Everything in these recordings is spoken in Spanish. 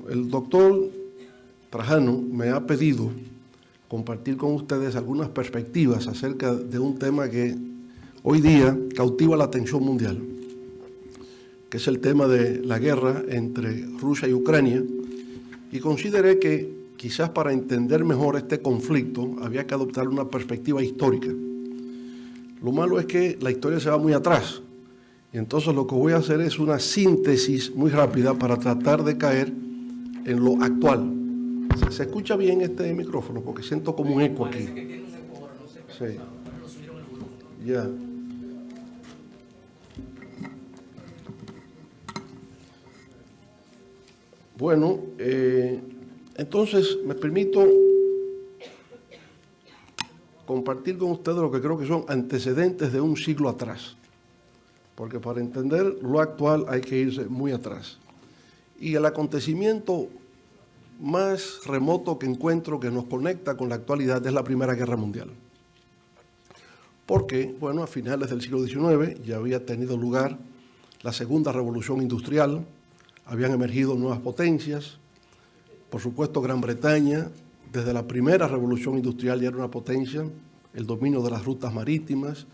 el doctor Trajano me ha pedido compartir con ustedes algunas perspectivas acerca de un tema que hoy día cautiva la atención mundial, que es el tema de la guerra entre Rusia y Ucrania, y consideré que quizás para entender mejor este conflicto había que adoptar una perspectiva histórica. Lo malo es que la historia se va muy atrás, y entonces lo que voy a hacer es una síntesis muy rápida para tratar de caer en lo actual. ¿Se escucha bien este micrófono? Porque siento como un eco aquí. Sí. Ya. Bueno, entonces me permito compartir con ustedes lo que creo que son antecedentes de un siglo atrás, porque para entender lo actual hay que irse muy atrás. Y el acontecimiento más remoto que encuentro que nos conecta con la actualidad es la Primera Guerra Mundial. Porque, bueno, a finales del siglo XIX ya había tenido lugar la Segunda Revolución Industrial, habían emergido nuevas potencias, por supuesto Gran Bretaña, desde la primera revolución industrial ya era una potencia, el dominio de las rutas marítimas,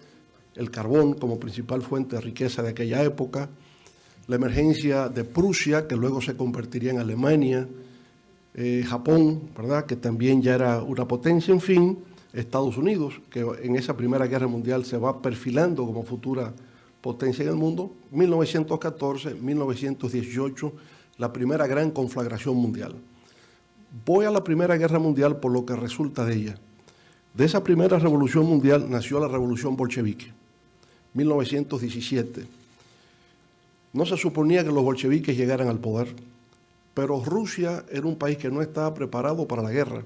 el carbón como principal fuente de riqueza de aquella época, la emergencia de Prusia, que luego se convertiría en Alemania, Japón, ¿verdad?, que también ya era una potencia, en fin, Estados Unidos, que en esa Primera Guerra Mundial se va perfilando como futura potencia en el mundo, 1914, 1918, la primera gran conflagración mundial. Voy a la Primera Guerra Mundial por lo que resulta de ella. De esa primera revolución mundial nació la revolución bolchevique, 1917. No se suponía que los bolcheviques llegaran al poder, pero Rusia era un país que no estaba preparado para la guerra.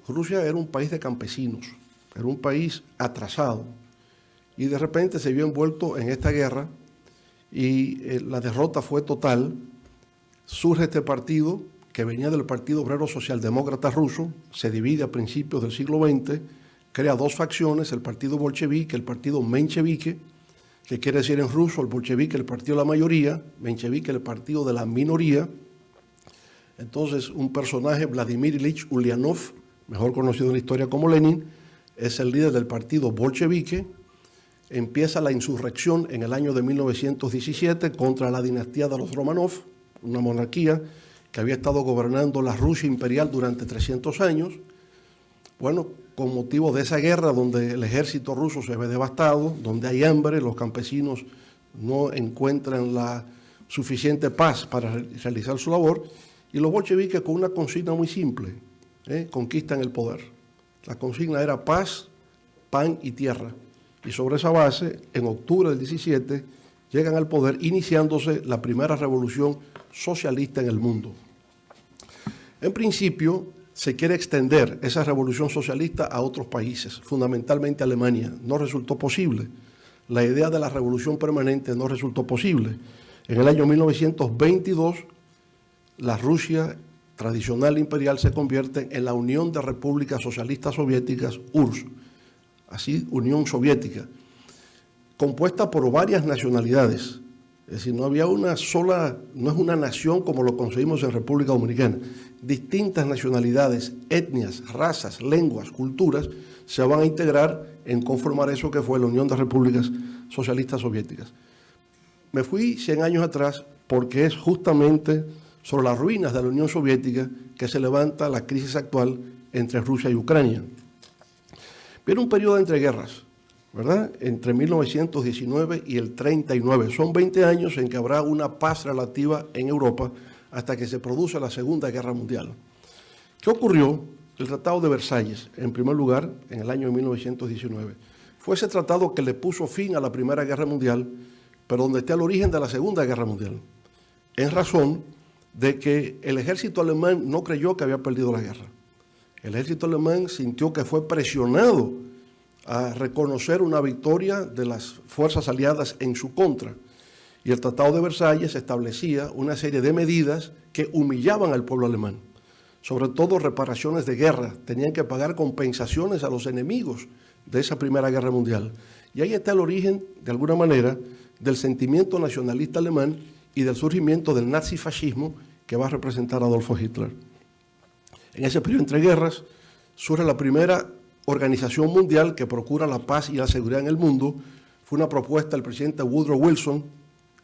Rusia era un país de campesinos, era un país atrasado, y de repente se vio envuelto en esta guerra y la derrota fue total. Surge este partido que venía del Partido Obrero Socialdemócrata Ruso, se divide a principios del siglo XX, crea dos facciones, el partido bolchevique, el partido menchevique, que quiere decir en ruso el bolchevique, el partido de la mayoría, menchevique, el partido de la minoría. Entonces un personaje, Vladimir Ilich Ulyanov, mejor conocido en la historia como Lenin, es el líder del partido bolchevique. Empieza la insurrección en el año de 1917 contra la dinastía de los Romanov, una monarquía que había estado gobernando la Rusia imperial durante 300 años. Bueno, con motivo de esa guerra donde el ejército ruso se ve devastado, donde hay hambre, los campesinos no encuentran la suficiente paz para realizar su labor, y los bolcheviques con una consigna muy simple, conquistan el poder. La consigna era paz, pan y tierra. Y sobre esa base, en octubre del 17, llegan al poder, iniciándose la primera revolución socialista en el mundo. En principio, se quiere extender esa revolución socialista a otros países, fundamentalmente a Alemania. No resultó posible. La idea de la revolución permanente no resultó posible. En el año 1922, la Rusia tradicional imperial se convierte en la Unión de Repúblicas Socialistas Soviéticas, URSS, así Unión Soviética, compuesta por varias nacionalidades. Es decir, no había una sola, no es una nación como lo conseguimos en República Dominicana. Distintas nacionalidades, etnias, razas, lenguas, culturas se van a integrar en conformar eso que fue la Unión de Repúblicas Socialistas Soviéticas. Me fui 100 años atrás porque es justamente sobre las ruinas de la Unión Soviética que se levanta la crisis actual entre Rusia y Ucrania. Viene un periodo entre guerras, ¿verdad?, entre 1919 y el 39. Son 20 años en que habrá una paz relativa en Europa hasta que se produce la Segunda Guerra Mundial. ¿Qué ocurrió? El Tratado de Versalles, en primer lugar, en el año 1919. Fue ese tratado que le puso fin a la Primera Guerra Mundial, pero donde está el origen de la Segunda Guerra Mundial, en razón de que el ejército alemán no creyó que había perdido la guerra. El ejército alemán sintió que fue presionado a reconocer una victoria de las fuerzas aliadas en su contra. Y el Tratado de Versalles establecía una serie de medidas que humillaban al pueblo alemán. Sobre todo reparaciones de guerra. Tenían que pagar compensaciones a los enemigos de esa Primera Guerra Mundial. Y ahí está el origen, de alguna manera, del sentimiento nacionalista alemán y del surgimiento del nazifascismo, que va a representar a Adolfo Hitler. En ese periodo entre guerras surge la primera organización mundial que procura la paz y la seguridad en el mundo. Fue una propuesta del presidente Woodrow Wilson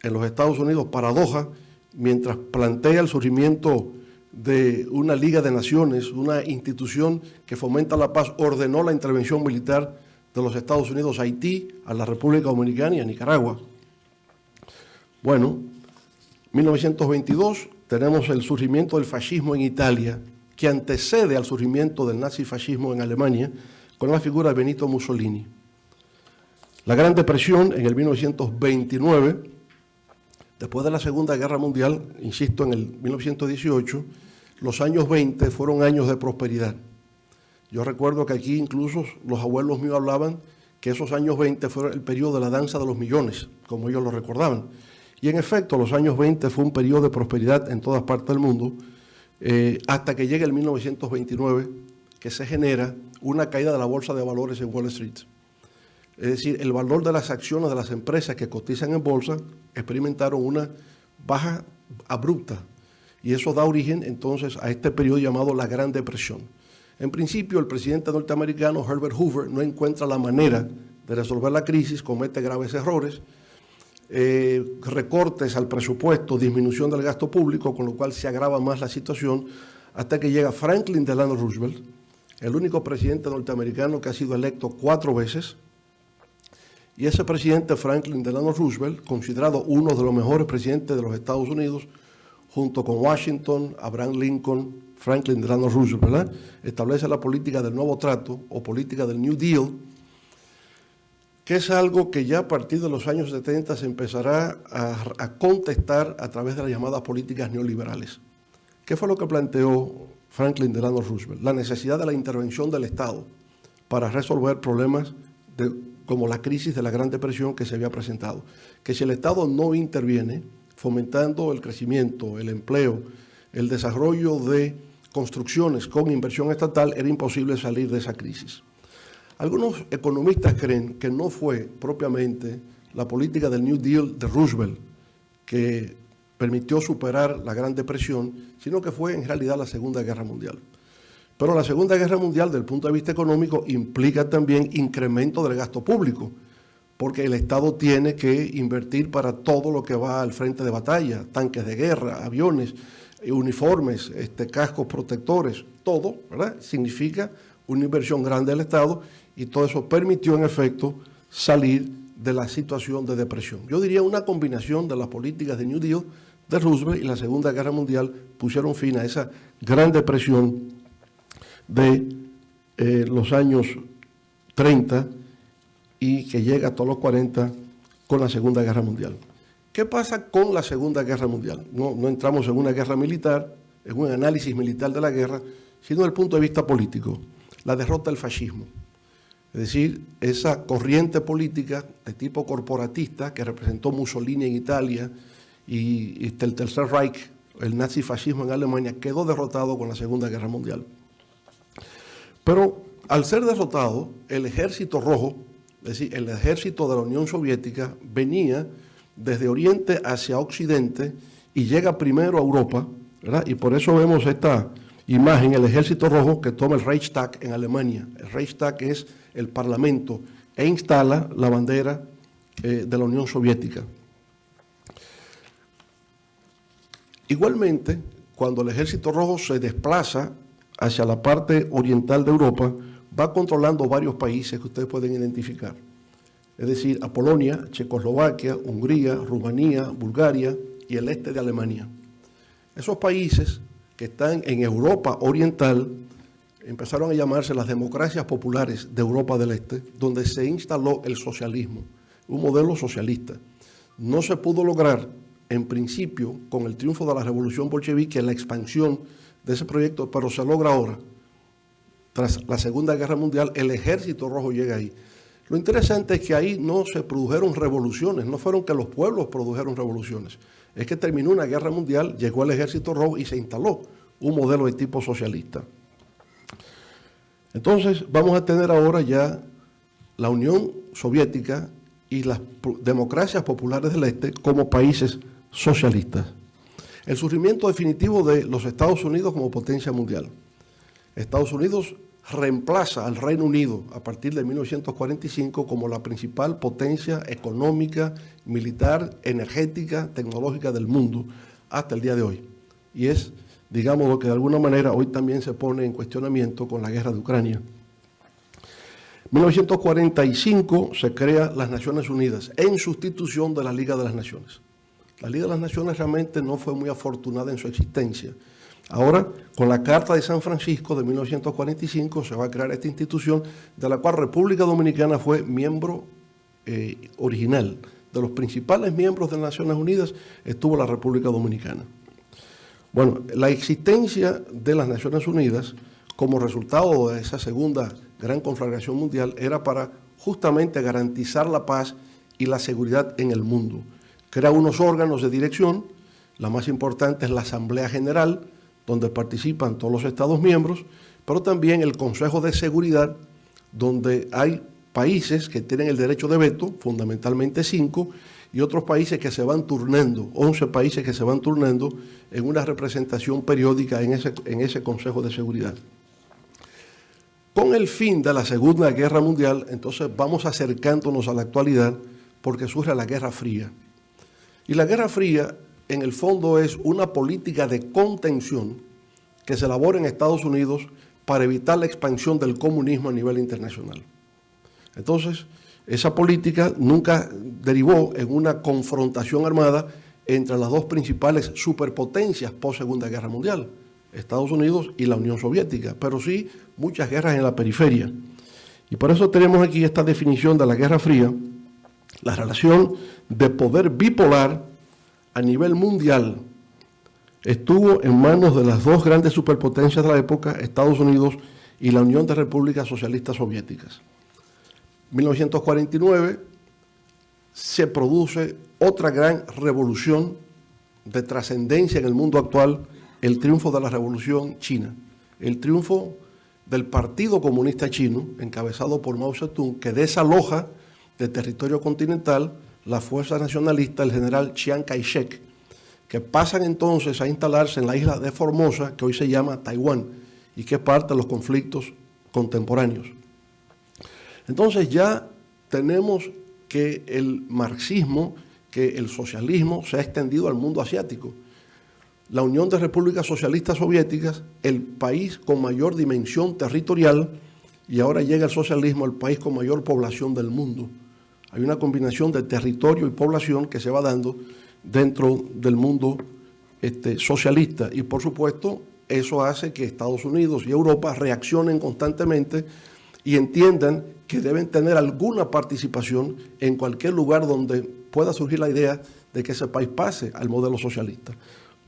en los Estados Unidos para Doha, mientras plantea el surgimiento de una Liga de Naciones, una institución que fomenta la paz, ordenó la intervención militar de los Estados Unidos a Haití, a la República Dominicana y a Nicaragua. Bueno, 1922 tenemos el surgimiento del fascismo en Italia, que antecede al surgimiento del nazifascismo en Alemania, con la figura de Benito Mussolini. La Gran Depresión en el 1929, después de la Segunda Guerra Mundial, insisto, en el 1918, los años 20 fueron años de prosperidad. Yo recuerdo que aquí incluso los abuelos míos hablaban que esos años 20 fueron el periodo de la danza de los millones, como ellos lo recordaban. Y en efecto, los años 20 fue un periodo de prosperidad en todas partes del mundo, hasta que llega el 1929, que se genera una caída de la bolsa de valores en Wall Street. Es decir, el valor de las acciones de las empresas que cotizan en bolsa experimentaron una baja abrupta, y eso da origen entonces a este periodo llamado la Gran Depresión. En principio, el presidente norteamericano Herbert Hoover no encuentra la manera de resolver la crisis, comete graves errores, recortes al presupuesto, disminución del gasto público, con lo cual se agrava más la situación, hasta que llega Franklin Delano Roosevelt, el único presidente norteamericano que ha sido electo 4 veces, y ese presidente Franklin Delano Roosevelt, considerado uno de los mejores presidentes de los Estados Unidos, junto con Washington, Abraham Lincoln, Franklin Delano Roosevelt, ¿verdad?, establece la política del nuevo trato o política del New Deal, que es algo que ya a partir de los años 70 se empezará a contestar a través de las llamadas políticas neoliberales. ¿Qué fue lo que planteó Franklin Delano Roosevelt? La necesidad de la intervención del Estado para resolver problemas como la crisis de la Gran Depresión que se había presentado. Que si el Estado no interviene, fomentando el crecimiento, el empleo, el desarrollo de construcciones con inversión estatal, era imposible salir de esa crisis. Algunos economistas creen que no fue propiamente la política del New Deal de Roosevelt que permitió superar la Gran Depresión, sino que fue en realidad la Segunda Guerra Mundial. Pero la Segunda Guerra Mundial, desde el punto de vista económico, implica también incremento del gasto público, porque el Estado tiene que invertir para todo lo que va al frente de batalla, tanques de guerra, aviones, uniformes, cascos protectores, todo, ¿verdad? Significa una inversión grande del Estado, y todo eso permitió en efecto salir de la situación de depresión. Yo diría una combinación de las políticas de New Deal de Roosevelt y la Segunda Guerra Mundial pusieron fin a esa gran depresión de los años 30 y que llega hasta los 40 con la Segunda Guerra Mundial. ¿Qué pasa con la Segunda Guerra Mundial? No entramos en una guerra militar, en un análisis militar de la guerra, sino desde el punto de vista político. La derrota del fascismo. Es decir, esa corriente política de tipo corporatista que representó Mussolini en Italia y el Tercer Reich, el nazifascismo en Alemania, quedó derrotado con la Segunda Guerra Mundial. Pero al ser derrotado, el Ejército Rojo, es decir, el ejército de la Unión Soviética, venía desde Oriente hacia Occidente y llega primero a Europa, ¿verdad? Y por eso vemos esta imagen, el Ejército Rojo que toma el Reichstag en Alemania. El Reichstag es el Parlamento e instala la bandera de la Unión Soviética. Igualmente, cuando el Ejército Rojo se desplaza hacia la parte oriental de Europa, va controlando varios países que ustedes pueden identificar. Es decir, a Polonia, Checoslovaquia, Hungría, Rumanía, Bulgaria y el este de Alemania. Esos países que están en Europa Oriental empezaron a llamarse las democracias populares de Europa del Este, donde se instaló el socialismo, un modelo socialista. No se pudo lograr, en principio, con el triunfo de la revolución bolchevique, la expansión de ese proyecto, pero se logra ahora. Tras la Segunda Guerra Mundial, el Ejército Rojo llega ahí. Lo interesante es que ahí no se produjeron revoluciones, no fueron que los pueblos produjeron revoluciones. Es que terminó una guerra mundial, llegó el Ejército Rojo y se instaló un modelo de tipo socialista. Entonces vamos a tener ahora ya la Unión Soviética y las democracias populares del Este como países socialistas. El surgimiento definitivo de los Estados Unidos como potencia mundial. Estados Unidos reemplaza al Reino Unido a partir de 1945 como la principal potencia económica, militar, energética, tecnológica del mundo hasta el día de hoy. Y es, digamos, lo que de alguna manera hoy también se pone en cuestionamiento con la guerra de Ucrania. En 1945 se crea las Naciones Unidas en sustitución de la Liga de las Naciones. La Liga de las Naciones realmente no fue muy afortunada en su existencia. Ahora, con la Carta de San Francisco de 1945 se va a crear esta institución de la cual República Dominicana fue miembro original. De los principales miembros de las Naciones Unidas estuvo la República Dominicana. Bueno, la existencia de las Naciones Unidas como resultado de esa segunda gran conflagración mundial era para justamente garantizar la paz y la seguridad en el mundo. Crea unos órganos de dirección, la más importante es la Asamblea General, donde participan todos los Estados miembros, pero también el Consejo de Seguridad, donde hay países que tienen el derecho de veto, fundamentalmente 5, y otros países que se van turnando, 11 países que se van turnando en una representación periódica en ese Consejo de Seguridad. Con el fin de la Segunda Guerra Mundial, entonces vamos acercándonos a la actualidad porque surge la Guerra Fría. Y la Guerra Fría, en el fondo, es una política de contención que se elabora en Estados Unidos para evitar la expansión del comunismo a nivel internacional. Entonces, esa política nunca derivó en una confrontación armada entre las dos principales superpotencias post-Segunda Guerra Mundial, Estados Unidos y la Unión Soviética, pero sí muchas guerras en la periferia. Y por eso tenemos aquí esta definición de la Guerra Fría, la relación de poder bipolar a nivel mundial estuvo en manos de las dos grandes superpotencias de la época, Estados Unidos y la Unión de Repúblicas Socialistas Soviéticas. En 1949 se produce otra gran revolución de trascendencia en el mundo actual, el triunfo de la Revolución China, el triunfo del Partido Comunista Chino, encabezado por Mao Zedong, que desaloja de territorio continental la fuerza nacionalista del general Chiang Kai-shek, que pasan entonces a instalarse en la isla de Formosa, que hoy se llama Taiwán, y que es parte de los conflictos contemporáneos. Entonces ya tenemos que el marxismo, que el socialismo se ha extendido al mundo asiático. La Unión de Repúblicas Socialistas Soviéticas, el país con mayor dimensión territorial, y ahora llega el socialismo, el país con mayor población del mundo. Hay una combinación de territorio y población que se va dando dentro del mundo socialista. Y por supuesto, eso hace que Estados Unidos y Europa reaccionen constantemente y entiendan que deben tener alguna participación en cualquier lugar donde pueda surgir la idea de que ese país pase al modelo socialista.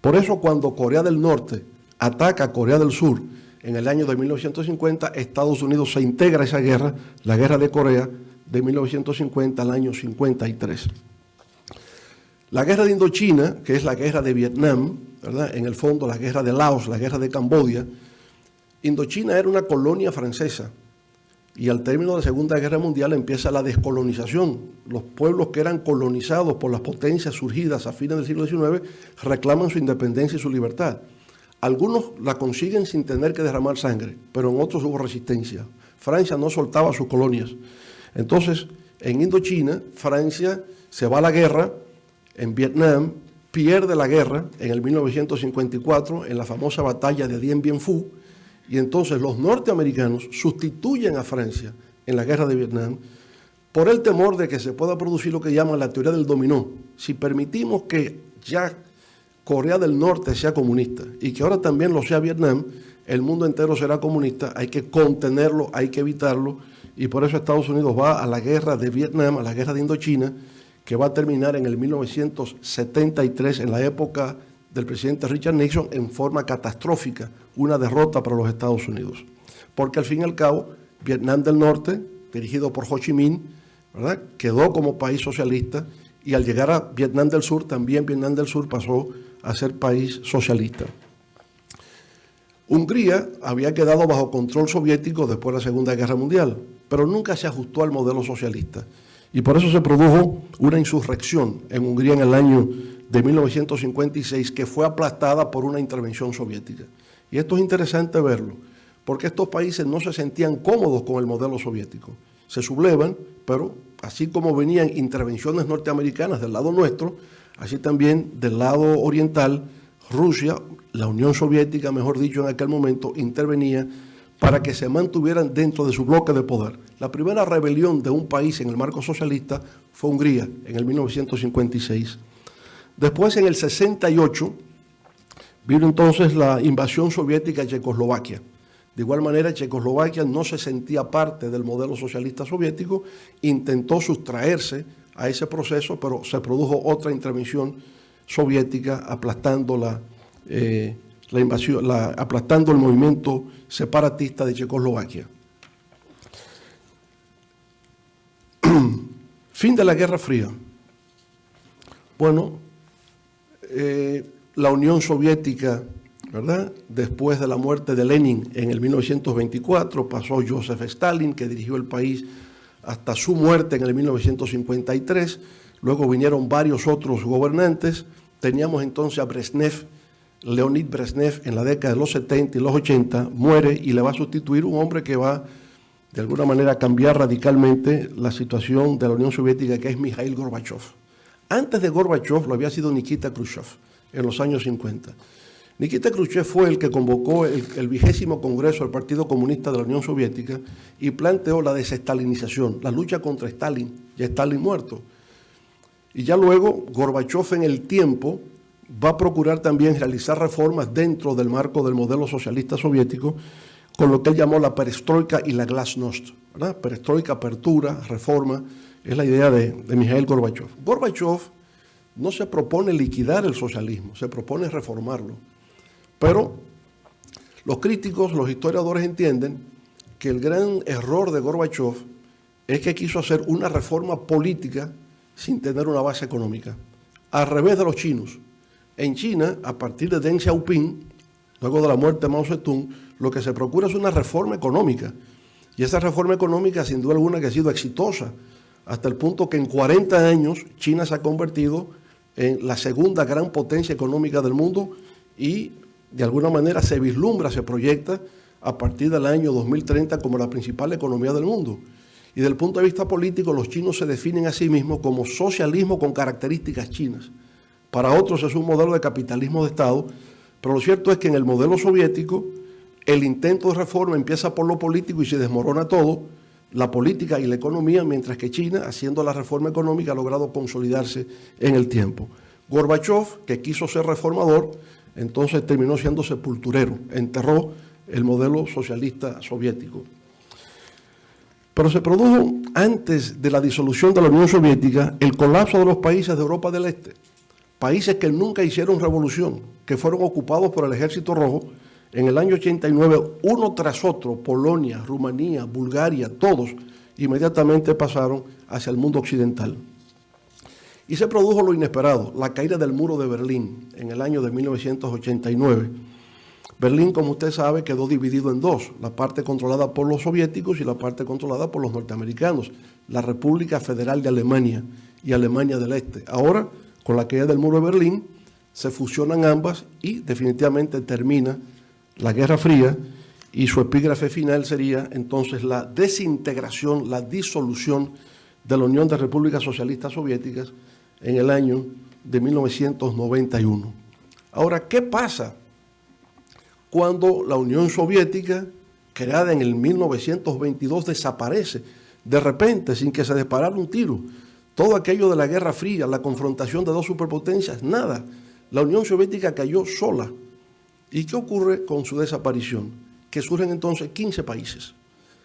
Por eso cuando Corea del Norte ataca a Corea del Sur en el año de 1950, Estados Unidos se integra a esa guerra, la guerra de Corea, de 1950 al año 53. La guerra de Indochina, que es la guerra de Vietnam, ¿verdad? En el fondo la guerra de Laos, la guerra de Camboya. Indochina era una colonia francesa y al término de la Segunda Guerra Mundial empieza la descolonización. Los pueblos que eran colonizados por las potencias surgidas a fines del siglo XIX reclaman su independencia y su libertad. Algunos la consiguen sin tener que derramar sangre, pero en otros hubo resistencia. Francia no soltaba sus colonias. Entonces, en Indochina, Francia se va a la guerra, en Vietnam pierde la guerra en el 1954, en la famosa batalla de Dien Bien Phu, y entonces los norteamericanos sustituyen a Francia en la guerra de Vietnam por el temor de que se pueda producir lo que llaman la teoría del dominó. Si permitimos que ya Corea del Norte sea comunista y que ahora también lo sea Vietnam, el mundo entero será comunista, hay que contenerlo, hay que evitarlo, y por eso Estados Unidos va a la guerra de Vietnam, a la guerra de Indochina, que va a terminar en el 1973, en la época del presidente Richard Nixon, en forma catastrófica, una derrota para los Estados Unidos. Porque al fin y al cabo, Vietnam del Norte, dirigido por Ho Chi Minh, ¿verdad?, quedó como país socialista, y al llegar a Vietnam del Sur, también Vietnam del Sur pasó a ser país socialista. Hungría había quedado bajo control soviético después de la Segunda Guerra Mundial, pero nunca se ajustó al modelo socialista. Y por eso se produjo una insurrección en Hungría en el año de 1956, que fue aplastada por una intervención soviética. Y esto es interesante verlo, porque estos países no se sentían cómodos con el modelo soviético. Se sublevan, pero así como venían intervenciones norteamericanas del lado nuestro, así también del lado oriental, Rusia, la Unión Soviética, mejor dicho, en aquel momento, intervenía para que se mantuvieran dentro de su bloque de poder. La primera rebelión de un país en el marco socialista fue Hungría, en el 1956. Después, en el 68, vino entonces la invasión soviética a Checoslovaquia. De igual manera, Checoslovaquia no se sentía parte del modelo socialista soviético, intentó sustraerse a ese proceso, pero se produjo otra intervención soviética aplastando la invasión, aplastando el movimiento separatista de Checoslovaquia. Fin de la Guerra Fría. Bueno, la Unión Soviética, ¿verdad? Después de la muerte de Lenin en el 1924, pasó Joseph Stalin, que dirigió el país hasta su muerte en el 1953. Luego vinieron varios otros gobernantes. Teníamos entonces a Brezhnev, Leonid Brezhnev, en la década de los 70 y los 80, muere y le va a sustituir un hombre que va, de alguna manera, a cambiar radicalmente la situación de la Unión Soviética, que es Mikhail Gorbachev. Antes de Gorbachev lo había sido Nikita Khrushchev, en los años 50. Nikita Khrushchev fue el que convocó el 20º Congreso del Partido Comunista de la Unión Soviética y planteó la desestalinización, la lucha contra Stalin, ya Stalin muerto. Y ya luego Gorbachev en el tiempo va a procurar también realizar reformas dentro del marco del modelo socialista soviético, con lo que él llamó la perestroika y la glasnost, ¿verdad? Perestroika, apertura, reforma, es la idea de Mikhail Gorbachev. Gorbachev no se propone liquidar el socialismo, se propone reformarlo. Pero los críticos, los historiadores entienden que el gran error de Gorbachev es que quiso hacer una reforma política sin tener una base económica, al revés de los chinos. En China, a partir de Deng Xiaoping, luego de la muerte de Mao Zedong, lo que se procura es una reforma económica. Y esa reforma económica, sin duda alguna, que ha sido exitosa, hasta el punto que en 40 años China se ha convertido en la segunda gran potencia económica del mundo y de alguna manera se vislumbra, se proyecta a partir del año 2030 como la principal economía del mundo. Y desde el punto de vista político, los chinos se definen a sí mismos como socialismo con características chinas. Para otros es un modelo de capitalismo de Estado, pero lo cierto es que en el modelo soviético el intento de reforma empieza por lo político y se desmorona todo, la política y la economía, mientras que China, haciendo la reforma económica, ha logrado consolidarse en el tiempo. Gorbachev, que quiso ser reformador, entonces terminó siendo sepulturero, enterró el modelo socialista soviético. Pero se produjo antes de la disolución de la Unión Soviética el colapso de los países de Europa del Este, países que nunca hicieron revolución, que fueron ocupados por el Ejército Rojo. En el año 89, uno tras otro, Polonia, Rumanía, Bulgaria, todos inmediatamente pasaron hacia el mundo occidental. Y se produjo lo inesperado, la caída del muro de Berlín en el año de 1989. Berlín, como usted sabe, quedó dividido en dos, la parte controlada por los soviéticos y la parte controlada por los norteamericanos, la República Federal de Alemania y Alemania del Este. Ahora, con la caída del muro de Berlín, se fusionan ambas y definitivamente termina la Guerra Fría y su epígrafe final sería entonces la desintegración, la disolución de la Unión de Repúblicas Socialistas Soviéticas en el año de 1991. Ahora, ¿qué pasa cuando la Unión Soviética, creada en el 1922, desaparece de repente sin que se disparara un tiro? Todo aquello de la Guerra Fría, la confrontación de dos superpotencias, nada. La Unión Soviética cayó sola. ¿Y qué ocurre con su desaparición? Que surgen entonces 15 países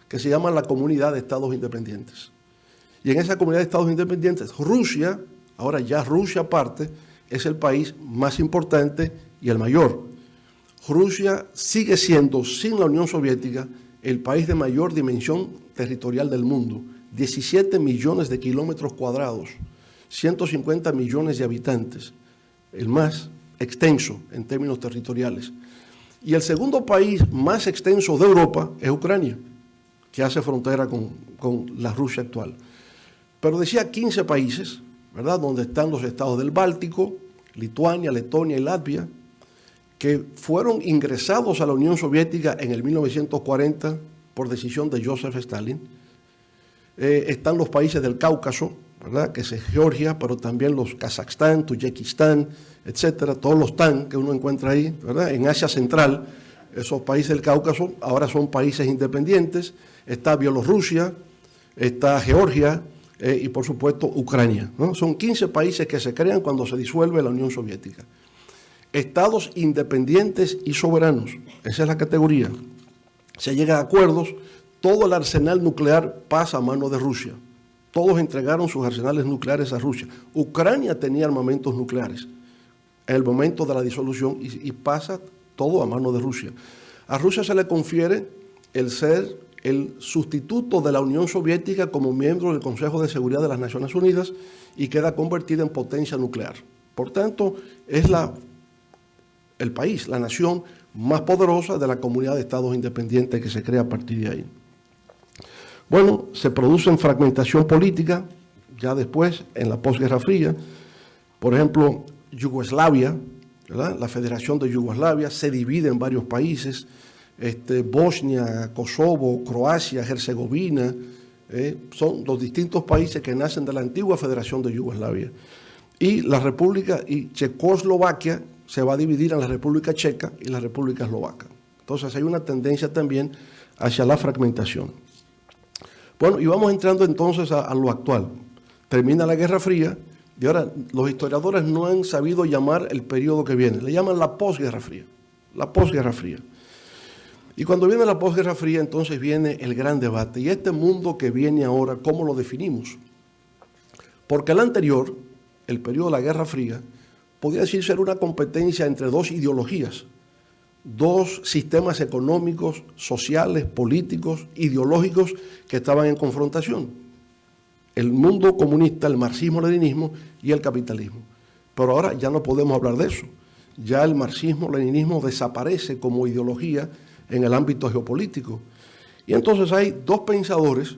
que se llaman la Comunidad de Estados Independientes. Y en esa Comunidad de Estados Independientes, Rusia, ahora ya Rusia aparte, es el país más importante y el mayor. Rusia sigue siendo, sin la Unión Soviética, el país de mayor dimensión territorial del mundo. 17 millones de kilómetros cuadrados, 150 millones de habitantes, el más extenso en términos territoriales. Y el segundo país más extenso de Europa es Ucrania, que hace frontera con la Rusia actual. Pero decía 15 países, ¿verdad?, donde están los estados del Báltico, Lituania, Letonia y Latvia, que fueron ingresados a la Unión Soviética en el 1940 por decisión de Joseph Stalin. Están los países del Cáucaso, ¿verdad?, que es Georgia, pero también los Kazajstán, Tayikistán, etcétera, todos los TAN que uno encuentra ahí, ¿verdad? En Asia Central, esos países del Cáucaso ahora son países independientes. Está Bielorrusia, está Georgia y por supuesto Ucrania, ¿no? Son 15 países que se crean cuando se disuelve la Unión Soviética. Estados independientes y soberanos, esa es la categoría. Se llega a acuerdos, todo el arsenal nuclear pasa a manos de Rusia. Todos entregaron sus arsenales nucleares a Rusia. Ucrania tenía armamentos nucleares en el momento de la disolución y pasa todo a manos de Rusia. A Rusia se le confiere el ser el sustituto de la Unión Soviética como miembro del Consejo de Seguridad de las Naciones Unidas y queda convertida en potencia nuclear. Por tanto, es el país, la nación más poderosa de la comunidad de estados independientes que se crea a partir de ahí. Bueno, se produce fragmentación política, ya después, en la posguerra fría. Por ejemplo, Yugoslavia, ¿verdad?, la Federación de Yugoslavia se divide en varios países, Bosnia, Kosovo, Croacia, Herzegovina, son los distintos países que nacen de la antigua Federación de Yugoslavia. Y la República y Checoslovaquia se va a dividir en la República Checa y la República Eslovaca. Entonces hay una tendencia también hacia la fragmentación. Bueno, y vamos entrando entonces a lo actual. Termina la Guerra Fría y ahora los historiadores no han sabido llamar el periodo que viene. Le llaman la posguerra fría. La posguerra fría. Y cuando viene la posguerra fría, entonces viene el gran debate. Y este mundo que viene ahora, ¿cómo lo definimos? Porque el anterior, el periodo de la Guerra Fría, podía decir ser una competencia entre dos ideologías, dos sistemas económicos, sociales, políticos, ideológicos que estaban en confrontación. El mundo comunista, el marxismo-leninismo y el capitalismo. Pero ahora ya no podemos hablar de eso. Ya el marxismo-leninismo desaparece como ideología en el ámbito geopolítico. Y entonces hay dos pensadores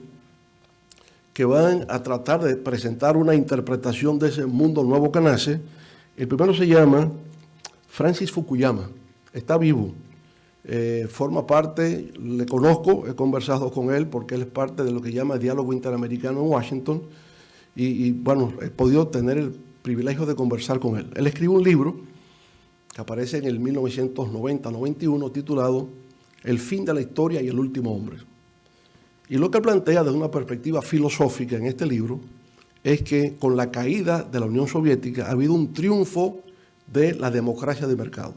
que van a tratar de presentar una interpretación de ese mundo nuevo que nace. El primero se llama Francis Fukuyama, está vivo, forma parte, le conozco, he conversado con él porque él es parte de lo que llama Diálogo Interamericano en Washington y bueno, he podido tener el privilegio de conversar con él. Él escribe un libro que aparece en el 1990-91 titulado El fin de la historia y el último hombre. Y lo que él plantea desde una perspectiva filosófica en este libro es que con la caída de la Unión Soviética ha habido un triunfo de la democracia de mercado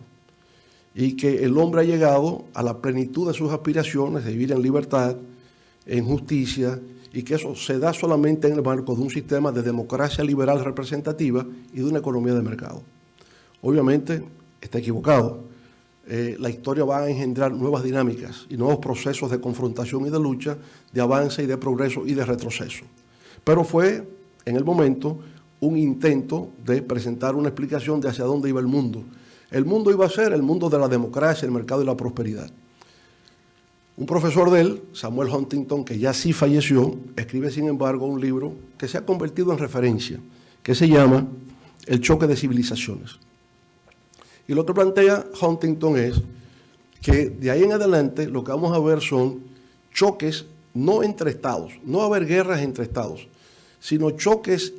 y que el hombre ha llegado a la plenitud de sus aspiraciones de vivir en libertad, en justicia, y que eso se da solamente en el marco de un sistema de democracia liberal representativa y de una economía de mercado. Obviamente está equivocado. La historia va a engendrar nuevas dinámicas y nuevos procesos de confrontación y de lucha, de avance y de progreso y de retroceso. Pero fue, en el momento, un intento de presentar una explicación de hacia dónde iba el mundo. El mundo iba a ser el mundo de la democracia, el mercado y la prosperidad. Un profesor de él, Samuel Huntington, que ya sí falleció, escribe sin embargo un libro que se ha convertido en referencia, que se llama El choque de civilizaciones. Y lo que plantea Huntington es que de ahí en adelante lo que vamos a ver son choques no entre estados, no va a haber guerras entre estados, sino choques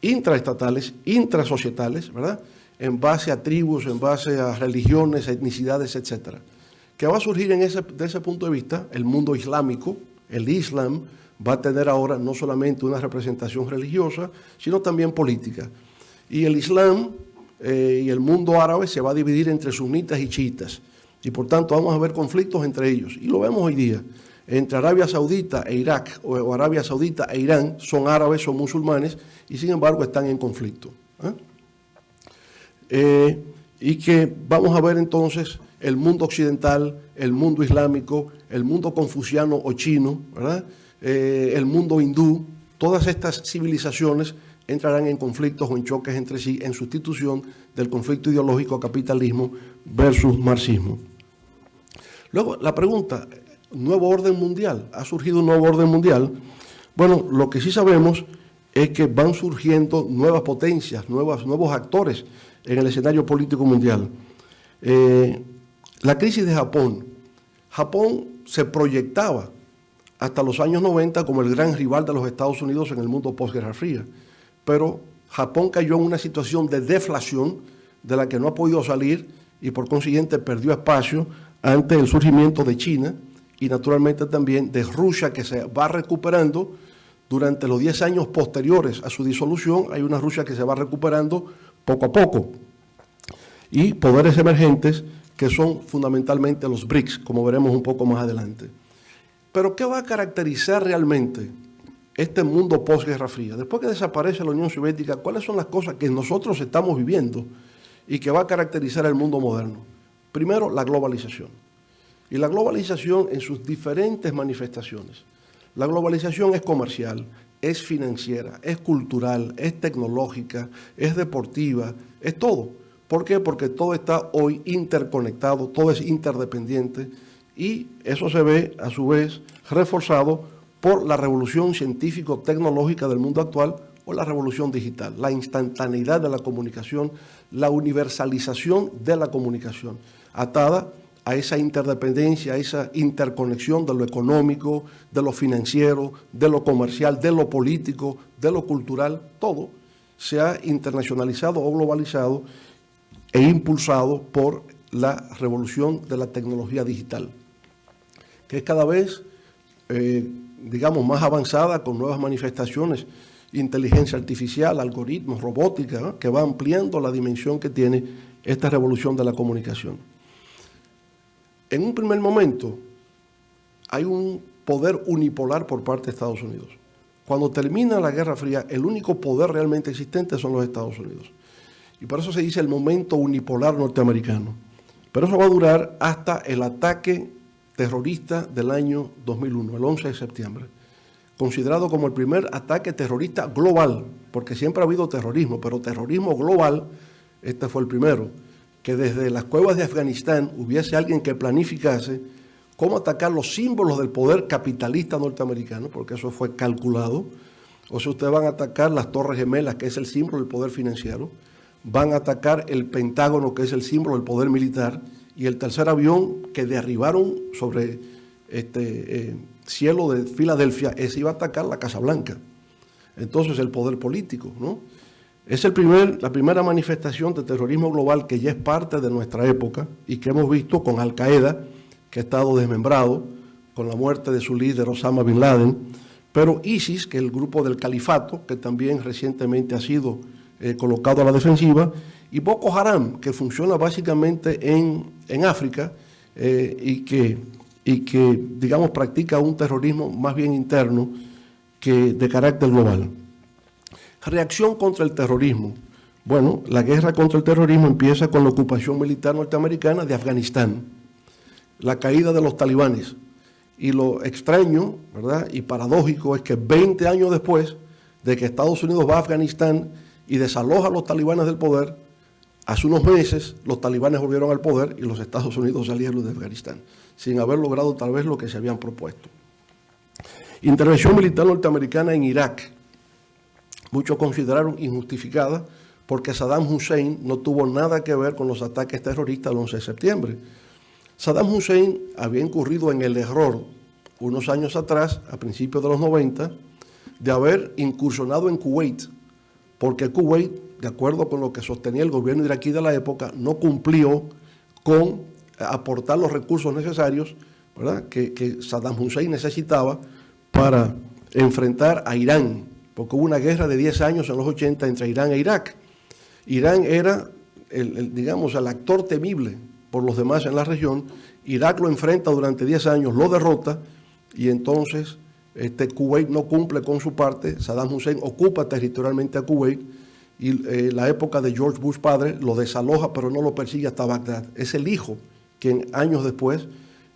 intraestatales, intrasocietales, ¿verdad?, en base a tribus, en base a religiones, etnicidades, etcétera. Que va a surgir de ese punto de vista el mundo islámico. El Islam va a tener ahora no solamente una representación religiosa, sino también política. Y el Islam y el mundo árabe se va a dividir entre sunitas y chiitas. Y por tanto vamos a ver conflictos entre ellos. Y lo vemos hoy día. Entre Arabia Saudita e Irak, o Arabia Saudita e Irán, son árabes, son musulmanes, y sin embargo están en conflicto. Y que vamos a ver entonces el mundo occidental, el mundo islámico, el mundo confuciano o chino, ¿verdad?, el mundo hindú, todas estas civilizaciones entrarán en conflictos o en choques entre sí en sustitución del conflicto ideológico capitalismo versus marxismo. Luego, la pregunta, ¿nuevo orden mundial? ¿Ha surgido un nuevo orden mundial? Bueno, lo que sí sabemos es que van surgiendo nuevas potencias, nuevos actores en el escenario político mundial. La crisis de Japón. Japón se proyectaba hasta los años 90 como el gran rival de los Estados Unidos en el mundo posguerra fría, pero Japón cayó en una situación de deflación de la que no ha podido salir y por consiguiente perdió espacio ante el surgimiento de China y naturalmente también de Rusia, que se va recuperando durante los 10 años posteriores a su disolución. Hay una Rusia que se va recuperando poco a poco. Y poderes emergentes que son fundamentalmente los BRICS, como veremos un poco más adelante. Pero ¿qué va a caracterizar realmente este mundo posguerra fría? Después que desaparece la Unión Soviética, ¿cuáles son las cosas que nosotros estamos viviendo y que va a caracterizar el mundo moderno? Primero, la globalización. Y la globalización en sus diferentes manifestaciones. La globalización es comercial, es financiera, es cultural, es tecnológica, es deportiva, es todo. ¿Por qué? Porque todo está hoy interconectado, todo es interdependiente y eso se ve a su vez reforzado por la revolución científico-tecnológica del mundo actual o la revolución digital, la instantaneidad de la comunicación, la universalización de la comunicación, atada a esa interdependencia, a esa interconexión de lo económico, de lo financiero, de lo comercial, de lo político, de lo cultural, todo se ha internacionalizado o globalizado e impulsado por la revolución de la tecnología digital, que es cada vez, digamos, más avanzada con nuevas manifestaciones, inteligencia artificial, algoritmos, robótica, ¿no?, que va ampliando la dimensión que tiene esta revolución de la comunicación. En un primer momento hay un poder unipolar por parte de Estados Unidos. Cuando termina la Guerra Fría, el único poder realmente existente son los Estados Unidos. Y por eso se dice el momento unipolar norteamericano. Pero eso va a durar hasta el ataque terrorista del año 2001, el 11 de septiembre, considerado como el primer ataque terrorista global, porque siempre ha habido terrorismo, pero terrorismo global, este fue el primero, que desde las cuevas de Afganistán hubiese alguien que planificase cómo atacar los símbolos del poder capitalista norteamericano, porque eso fue calculado. O sea, ustedes van a atacar las Torres Gemelas, que es el símbolo del poder financiero, van a atacar el Pentágono, que es el símbolo del poder militar, y el tercer avión que derribaron sobre cielo de Filadelfia, ese iba a atacar la Casa Blanca. Entonces el poder político, ¿no? Es la primera manifestación de terrorismo global que ya es parte de nuestra época y que hemos visto con Al Qaeda, que ha estado desmembrado con la muerte de su líder Osama Bin Laden, pero ISIS, que es el grupo del califato, que también recientemente ha sido colocado a la defensiva, y Boko Haram, que funciona básicamente en África y que, digamos, practica un terrorismo más bien interno que de carácter global. Reacción contra el terrorismo. Bueno, la guerra contra el terrorismo empieza con la ocupación militar norteamericana de Afganistán, la caída de los talibanes. Y lo extraño, ¿verdad?, y paradójico es que 20 años después de que Estados Unidos va a Afganistán y desaloja a los talibanes del poder, hace unos meses los talibanes volvieron al poder y los Estados Unidos salieron de Afganistán, sin haber logrado tal vez lo que se habían propuesto. Intervención militar norteamericana en Irak. Muchos consideraron injustificada porque Saddam Hussein no tuvo nada que ver con los ataques terroristas del 11 de septiembre. Saddam Hussein había incurrido en el error unos años atrás, a principios de los 90, de haber incursionado en Kuwait, porque Kuwait, de acuerdo con lo que sostenía el gobierno iraquí de la época, no cumplió con aportar los recursos necesarios, ¿verdad?, que Saddam Hussein necesitaba para enfrentar a Irán, porque hubo una guerra de 10 años en los 80 entre Irán e Irak. Irán era, digamos, el actor temible por los demás en la región. Irak lo enfrenta durante 10 años, lo derrota, y entonces Kuwait no cumple con su parte. Saddam Hussein ocupa territorialmente a Kuwait, y la época de George Bush padre lo desaloja, pero no lo persigue hasta Bagdad. Es el hijo quien años después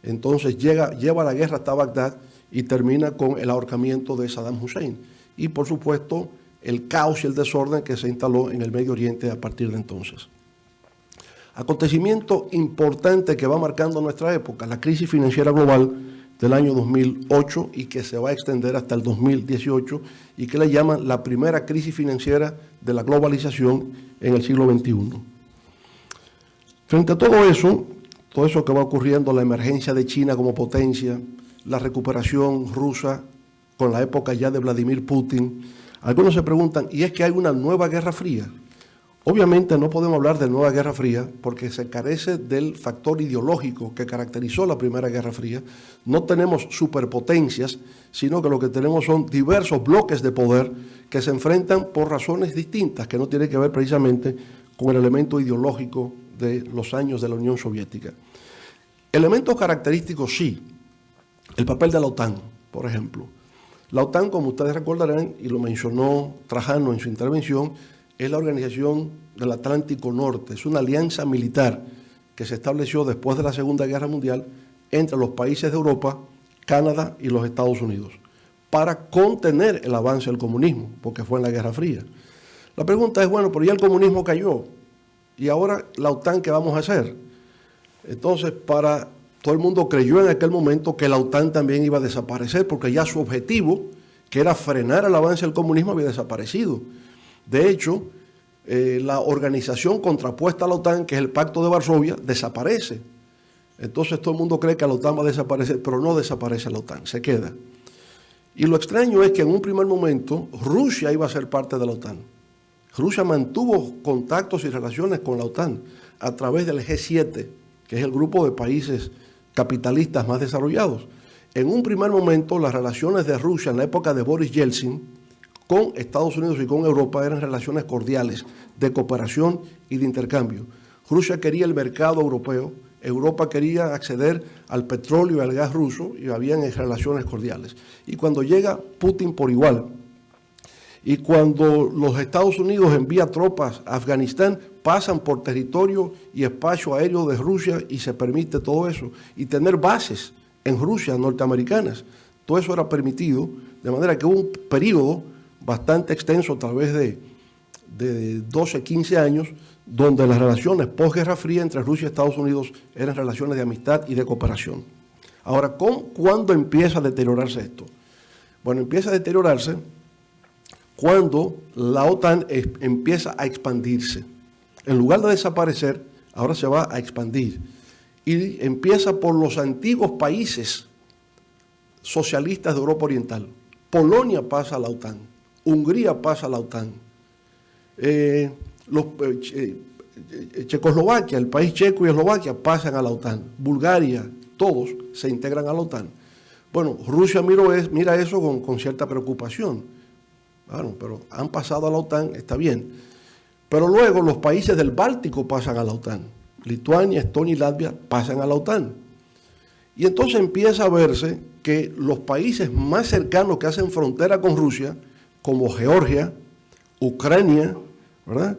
entonces lleva la guerra hasta Bagdad y termina con el ahorcamiento de Saddam Hussein. Y por supuesto el caos y el desorden que se instaló en el Medio Oriente a partir de entonces. Acontecimiento importante que va marcando nuestra época, la crisis financiera global del año 2008 y que se va a extender hasta el 2018 y que le llaman la primera crisis financiera de la globalización en el siglo XXI. Frente a todo eso que va ocurriendo, la emergencia de China como potencia, la recuperación rusa con la época ya de Vladimir Putin, algunos se preguntan, ¿y es que hay una nueva Guerra Fría? Obviamente no podemos hablar de nueva Guerra Fría porque se carece del factor ideológico que caracterizó la Primera Guerra Fría. No tenemos superpotencias, sino que lo que tenemos son diversos bloques de poder que se enfrentan por razones distintas, que no tienen que ver precisamente con el elemento ideológico de los años de la Unión Soviética. Elementos característicos sí, el papel de la OTAN, por ejemplo. La OTAN, como ustedes recordarán, y lo mencionó Trajano en su intervención, es la Organización del Atlántico Norte, es una alianza militar que se estableció después de la Segunda Guerra Mundial entre los países de Europa, Canadá y los Estados Unidos, para contener el avance del comunismo, porque fue en la Guerra Fría. La pregunta es, bueno, pero ya el comunismo cayó, y ahora la OTAN, ¿qué vamos a hacer? Entonces, todo el mundo creyó en aquel momento que la OTAN también iba a desaparecer, porque ya su objetivo, que era frenar el avance del comunismo, había desaparecido. De hecho, la organización contrapuesta a la OTAN, que es el Pacto de Varsovia, desaparece. Entonces todo el mundo cree que la OTAN va a desaparecer, pero no desaparece la OTAN, se queda. Y lo extraño es que en un primer momento Rusia iba a ser parte de la OTAN. Rusia mantuvo contactos y relaciones con la OTAN a través del G7, que es el grupo de países capitalistas más desarrollados. En un primer momento, las relaciones de Rusia en la época de Boris Yeltsin con Estados Unidos y con Europa eran relaciones cordiales, de cooperación y de intercambio. Rusia quería el mercado europeo, Europa quería acceder al petróleo y al gas ruso y habían relaciones cordiales. Y cuando llega Putin por igual, y cuando los Estados Unidos envía tropas a Afganistán, pasan por territorio y espacio aéreo de Rusia y se permite todo eso. Y tener bases en Rusia norteamericanas, todo eso era permitido, de manera que hubo un periodo bastante extenso, a través de 12, 15 años, donde las relaciones posguerra fría entre Rusia y Estados Unidos eran relaciones de amistad y de cooperación. Ahora, ¿cuándo empieza a deteriorarse esto? Bueno, empieza a deteriorarse cuando la OTAN empieza a expandirse. En lugar de desaparecer, ahora se va a expandir. Y empieza por los antiguos países socialistas de Europa Oriental. Polonia pasa a la OTAN. Hungría pasa a la OTAN. Checoslovaquia, el país checo y Eslovaquia pasan a la OTAN. Bulgaria, todos se integran a la OTAN. Bueno, Rusia mira eso con cierta preocupación. Bueno, pero han pasado a la OTAN, está bien. Pero luego los países del Báltico pasan a la OTAN. Lituania, Estonia y Latvia pasan a la OTAN. Y entonces empieza a verse que los países más cercanos que hacen frontera con Rusia, como Georgia, Ucrania, ¿verdad?,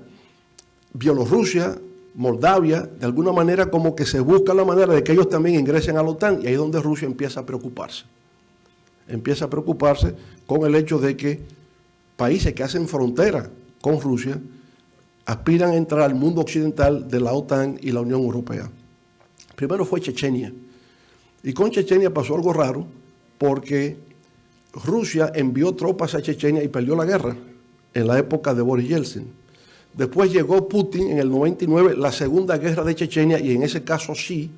Bielorrusia, Moldavia, de alguna manera como que se busca la manera de que ellos también ingresen a la OTAN, y ahí es donde Rusia empieza a preocuparse. Empieza a preocuparse con el hecho de que países que hacen frontera con Rusia aspiran a entrar al mundo occidental de la OTAN y la Unión Europea. Primero fue Chechenia, y con Chechenia pasó algo raro, porque Rusia envió tropas a Chechenia y perdió la guerra en la época de Boris Yeltsin. Después llegó Putin en el 99, la segunda guerra de Chechenia, y en ese caso sí,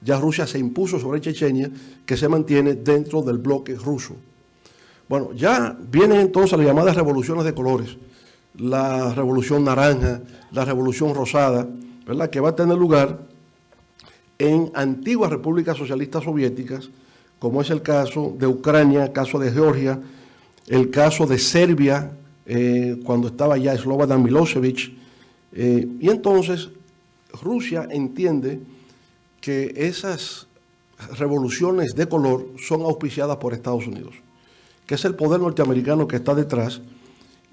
ya Rusia se impuso sobre Chechenia, que se mantiene dentro del bloque ruso. Bueno, ya vienen entonces las llamadas revoluciones de colores, la revolución naranja, la revolución rosada, ¿verdad?, que va a tener lugar en antiguas repúblicas socialistas soviéticas, como es el caso de Ucrania, el caso de Georgia, el caso de Serbia, cuando estaba ya Slobodan Milosevic. Y entonces Rusia entiende que esas revoluciones de color son auspiciadas por Estados Unidos, que es el poder norteamericano que está detrás.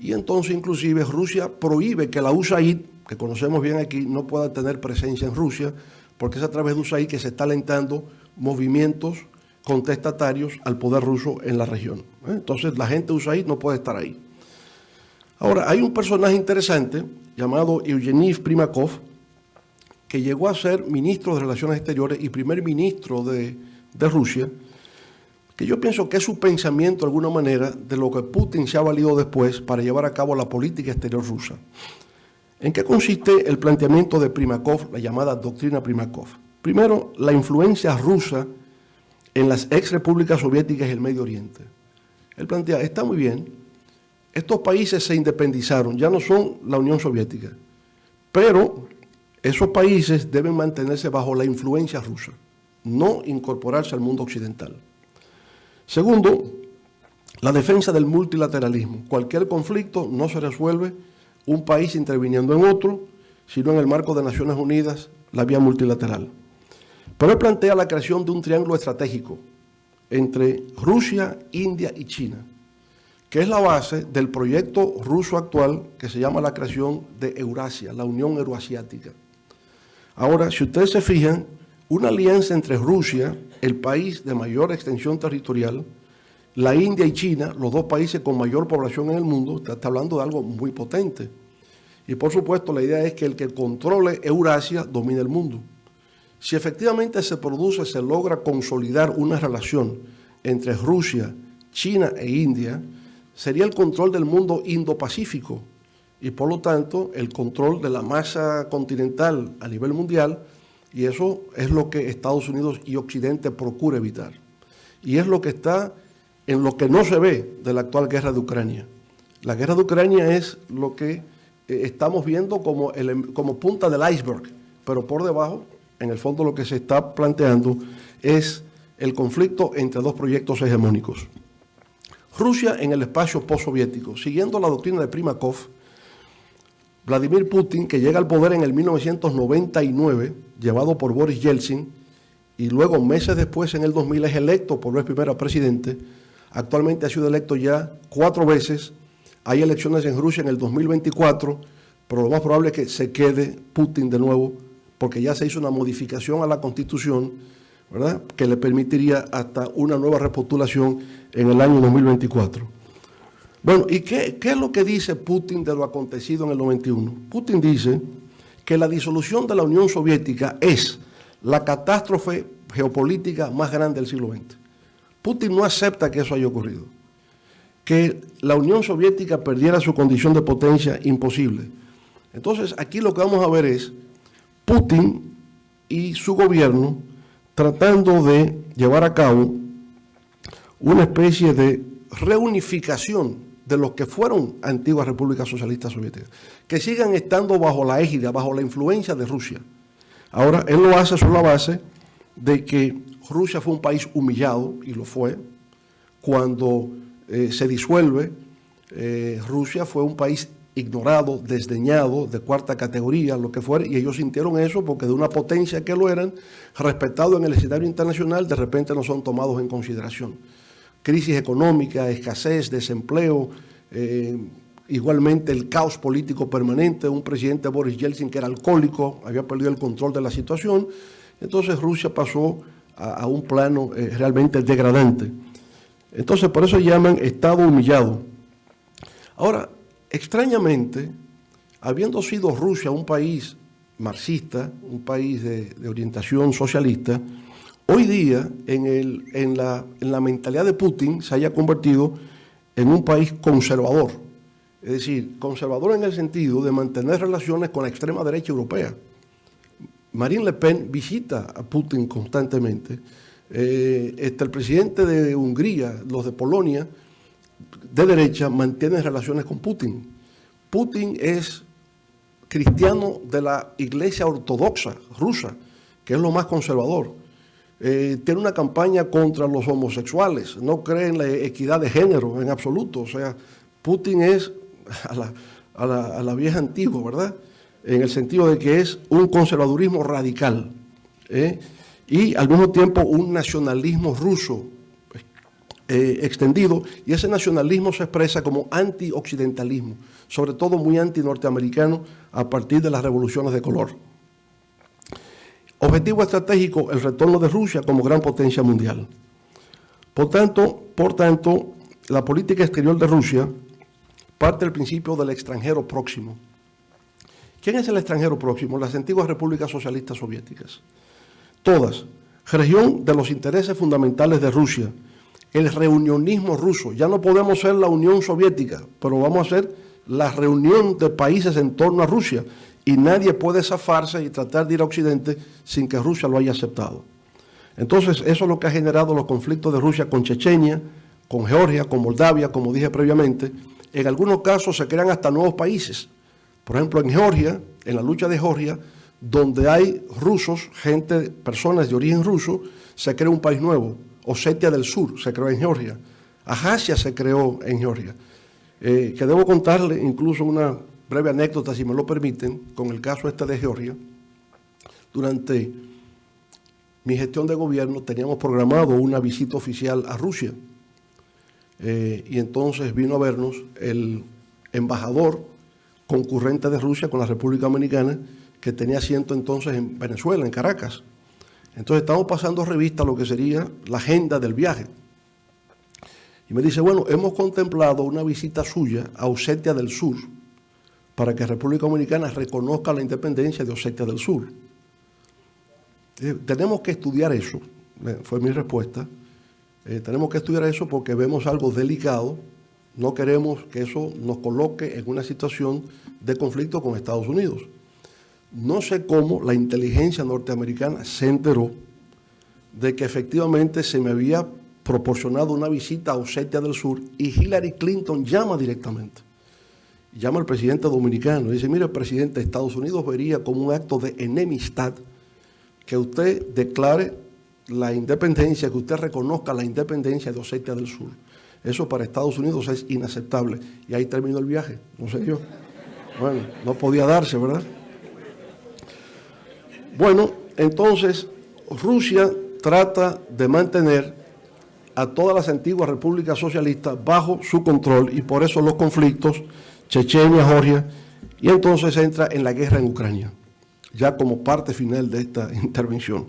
Y entonces inclusive Rusia prohíbe que la USAID, que conocemos bien aquí, no pueda tener presencia en Rusia, porque es a través de USAID que se está alentando movimientos contestatarios al poder ruso en la región. Entonces la gente de USAID no puede estar ahí. Ahora, hay un personaje interesante llamado Evgeny Primakov, que llegó a ser ministro de Relaciones Exteriores y primer ministro de Rusia, que yo pienso que es su pensamiento de alguna manera de lo que Putin se ha valido después para llevar a cabo la política exterior rusa. ¿En qué consiste el planteamiento de Primakov, la llamada doctrina Primakov? Primero, la influencia rusa en las ex repúblicas soviéticas y el Medio Oriente. Él plantea, está muy bien, estos países se independizaron, ya no son la Unión Soviética, pero esos países deben mantenerse bajo la influencia rusa, no incorporarse al mundo occidental. Segundo, la defensa del multilateralismo. Cualquier conflicto no se resuelve un país interviniendo en otro, sino en el marco de Naciones Unidas, la vía multilateral. Pero él plantea la creación de un triángulo estratégico entre Rusia, India y China, que es la base del proyecto ruso actual que se llama la creación de Eurasia, la Unión Euroasiática. Ahora, si ustedes se fijan, una alianza entre Rusia, el país de mayor extensión territorial, la India y China, los dos países con mayor población en el mundo, está hablando de algo muy potente. Y por supuesto la idea es que el que controle Eurasia domine el mundo. Si efectivamente se produce, se logra consolidar una relación entre Rusia, China e India, sería el control del mundo Indo-Pacífico y por lo tanto el control de la masa continental a nivel mundial, y eso es lo que Estados Unidos y Occidente procura evitar. Y es lo que está en lo que no se ve de la actual guerra de Ucrania. La guerra de Ucrania es lo que estamos viendo como punta del iceberg, pero por debajo, en el fondo lo que se está planteando es el conflicto entre dos proyectos hegemónicos. Rusia en el espacio postsoviético, siguiendo la doctrina de Primakov, Vladimir Putin, que llega al poder en el 1999, llevado por Boris Yeltsin, y luego meses después, en el 2000, es electo por vez primera presidente. Actualmente ha sido electo ya 4 veces. Hay elecciones en Rusia en el 2024, pero lo más probable es que se quede Putin de nuevo, porque ya se hizo una modificación a la Constitución, ¿verdad?, que le permitiría hasta una nueva repostulación en el año 2024. Bueno, ¿y qué es lo que dice Putin de lo acontecido en el 91? Putin dice que la disolución de la Unión Soviética es la catástrofe geopolítica más grande del siglo XX. Putin no acepta que eso haya ocurrido. Que la Unión Soviética perdiera su condición de potencia, imposible. Entonces, aquí lo que vamos a ver es Putin y su gobierno tratando de llevar a cabo una especie de reunificación de los que fueron antiguas repúblicas socialistas soviéticas, que sigan estando bajo la égida, bajo la influencia de Rusia. Ahora, él lo hace sobre la base de que Rusia fue un país humillado, y lo fue. Cuando se disuelve, Rusia fue un país ignorado, desdeñado, de cuarta categoría, lo que fuera, y ellos sintieron eso porque de una potencia que lo eran, respetados en el escenario internacional, de repente no son tomados en consideración. Crisis económica, escasez, desempleo, igualmente el caos político permanente, un presidente Boris Yeltsin que era alcohólico, había perdido el control de la situación. Entonces Rusia pasó a un plano realmente degradante. Entonces por eso llaman Estado humillado. Ahora, extrañamente, habiendo sido Rusia un país marxista, un país de orientación socialista, hoy día, en la mentalidad de Putin, se haya convertido en un país conservador. Es decir, conservador en el sentido de mantener relaciones con la extrema derecha europea. Marine Le Pen visita a Putin constantemente. El presidente de Hungría, los de Polonia, de derecha, mantienen relaciones con Putin. Putin es cristiano de la Iglesia Ortodoxa rusa, que es lo más conservador. Tiene una campaña contra los homosexuales, no cree en la equidad de género en absoluto. O sea, Putin es a la vieja antigua, ¿verdad?, en el sentido de que es un conservadurismo radical, y al mismo tiempo un nacionalismo ruso extendido, y ese nacionalismo se expresa como anti-occidentalismo, sobre todo muy anti-norteamericano a partir de las revoluciones de color. Objetivo estratégico, el retorno de Rusia como gran potencia mundial. Por tanto, la política exterior de Rusia parte del principio del extranjero próximo. ¿Quién es el extranjero próximo? Las antiguas repúblicas socialistas soviéticas. Todas. Región de los intereses fundamentales de Rusia, el reunionismo ruso. Ya no podemos ser la Unión Soviética, pero vamos a ser la reunión de países en torno a Rusia. Y nadie puede zafarse y tratar de ir a Occidente sin que Rusia lo haya aceptado. Entonces, eso es lo que ha generado los conflictos de Rusia con Chechenia, con Georgia, con Moldavia, como dije previamente. En algunos casos se crean hasta nuevos países. Por ejemplo, en Georgia, en la lucha de Georgia, donde hay rusos, personas de origen ruso, se crea un país nuevo. Osetia del Sur se creó en Georgia. Abjasia se creó en Georgia. Que debo contarle incluso una breve anécdota, si me lo permiten, con el caso este de Georgia. Durante mi gestión de gobierno teníamos programado una visita oficial a Rusia. Y entonces vino a vernos el embajador concurrente de Rusia con la República Dominicana, que tenía asiento entonces en Venezuela, en Caracas. Entonces estamos pasando revista a lo que sería la agenda del viaje. Y me dice, bueno, hemos contemplado una visita suya a Osetia del Sur para que República Dominicana reconozca la independencia de Osetia del Sur. Tenemos que estudiar eso, fue mi respuesta. Tenemos que estudiar eso porque vemos algo delicado. No queremos que eso nos coloque en una situación de conflicto con Estados Unidos. No sé cómo la inteligencia norteamericana se enteró de que efectivamente se me había proporcionado una visita a Osetia del Sur y Hillary Clinton llama directamente. Llama al presidente dominicano y dice, mire, presidente, Estados Unidos vería como un acto de enemistad que usted declare la independencia, que usted reconozca la independencia de Osetia del Sur. Eso para Estados Unidos es inaceptable. Y ahí terminó el viaje, no sé yo. Bueno, no podía darse, ¿verdad? Bueno, entonces Rusia trata de mantener a todas las antiguas repúblicas socialistas bajo su control y por eso los conflictos, Chechenia, Georgia, y entonces entra en la guerra en Ucrania, ya como parte final de esta intervención.